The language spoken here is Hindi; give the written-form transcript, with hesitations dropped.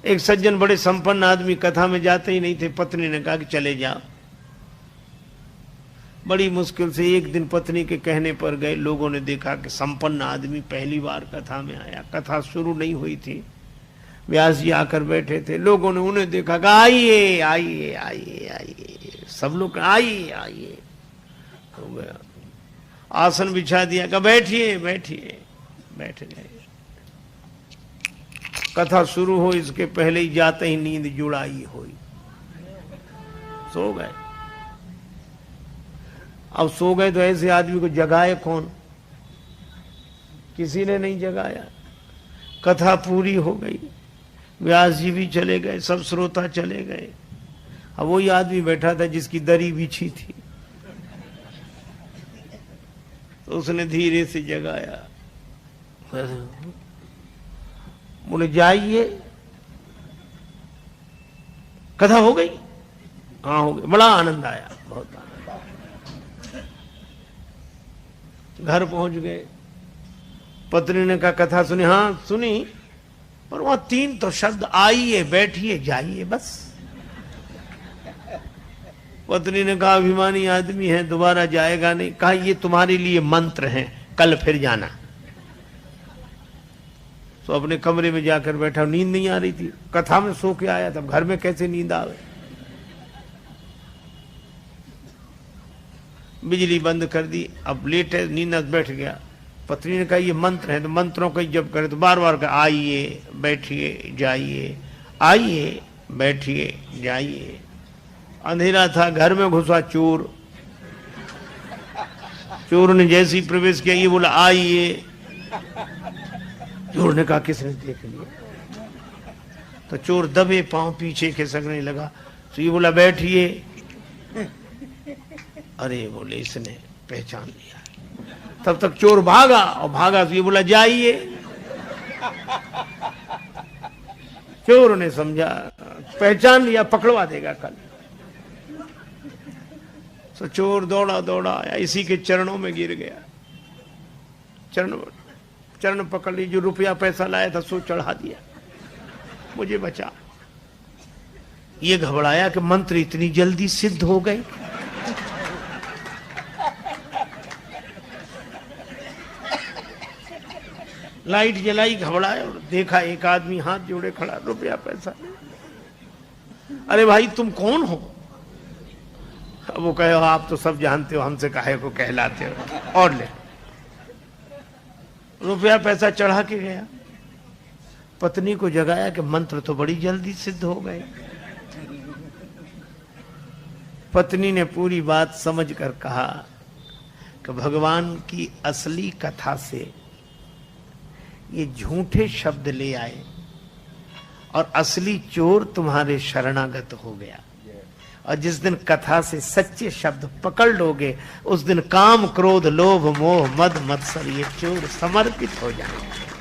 एक सज्जन बड़े संपन्न आदमी कथा में जाते ही नहीं थे। पत्नी ने कहा कि चले जाओ। बड़ी मुश्किल से एक दिन पत्नी के कहने पर गए। लोगों ने देखा कि संपन्न आदमी पहली बार कथा में आया। कथा शुरू नहीं हुई थी, व्यास जी आकर बैठे थे। लोगों ने उन्हें देखा कि आइए आइए आइए आइए, सब लोग आइए आइए। हो गया, आसन बिछा दिया, कहा बैठिए बैठिए, बैठ गए। कथा शुरू हो इसके पहले ही जाते ही नींद जुड़ाई हुई, सो गए। अब सो गए तो ऐसे आदमी को जगाए कौन? किसी ने नहीं जगाया। कथा पूरी हो गई, व्यास जी भी चले गए, सब श्रोता चले गए। अब वही आदमी बैठा था जिसकी दरी बिछी थी, तो उसने धीरे से जगाया। बोले जाइए, कथा हो गई? हाँ हो गई। बड़ा आनंद आया, बहुत आनंद आया। घर पहुंच गए। पत्नी ने कहा कथा सुनी? हाँ सुनी, पर वहां 3 तो शब्द आइए बैठिए जाइए बस। पत्नी ने कहा अभिमानी आदमी है, दोबारा जाएगा नहीं। कहा ये तुम्हारे लिए मंत्र हैं, कल फिर जाना। तो अपने कमरे में जाकर बैठा। नींद नहीं आ रही थी, कथा में सो के आया, तब घर में कैसे नींद आवे? बिजली बंद कर दी। अब लेट है, नींद बैठ गया। पत्नी ने कहा ये मंत्र है, तो मंत्रों का जब करे तो बार बार कहा आइए बैठिए जाइए, आइए बैठिए जाइए। अंधेरा था, घर में घुसा चोर। चोर ने जैसे ही प्रवेश किया, ये बोला आइए। चोर ने कहा किसने देख लिया? तो चोर दबे पांव पीछे खिसकने लगा। तो ये बोला बैठिए। अरे बोले इसने पहचान लिया। तब तक चोर भागा, और भागा तो ये बोला जाइए। चोर ने समझा पहचान लिया, पकड़वा देगा कल। तो चोर दौड़ा दौड़ा आया, इसी के चरणों में गिर गया। चरण पकड़ ली। जो रुपया पैसा लाया था सो चढ़ा दिया, मुझे बचा। ये घबराया कि मंत्र इतनी जल्दी सिद्ध हो गए। लाइट जलाई, घबराया और देखा एक आदमी हाथ जोड़े खड़ा, रुपया पैसा। अरे भाई तुम कौन हो? वो कहे आप तो सब जानते हो, हमसे काहे को कहलाते हो, और ले। रुपया पैसा चढ़ा के गया। पत्नी को जगाया कि मंत्र तो बड़ी जल्दी सिद्ध हो गए। पत्नी ने पूरी बात समझकर कहा कि भगवान की असली कथा से ये झूठे शब्द ले आए और असली चोर तुम्हारे शरणागत हो गया। और जिस दिन कथा से सच्चे शब्द पकड़ लोगे, उस दिन काम क्रोध लोभ मोह मद मत्सर ये चोर समर्पित हो जाएंगे।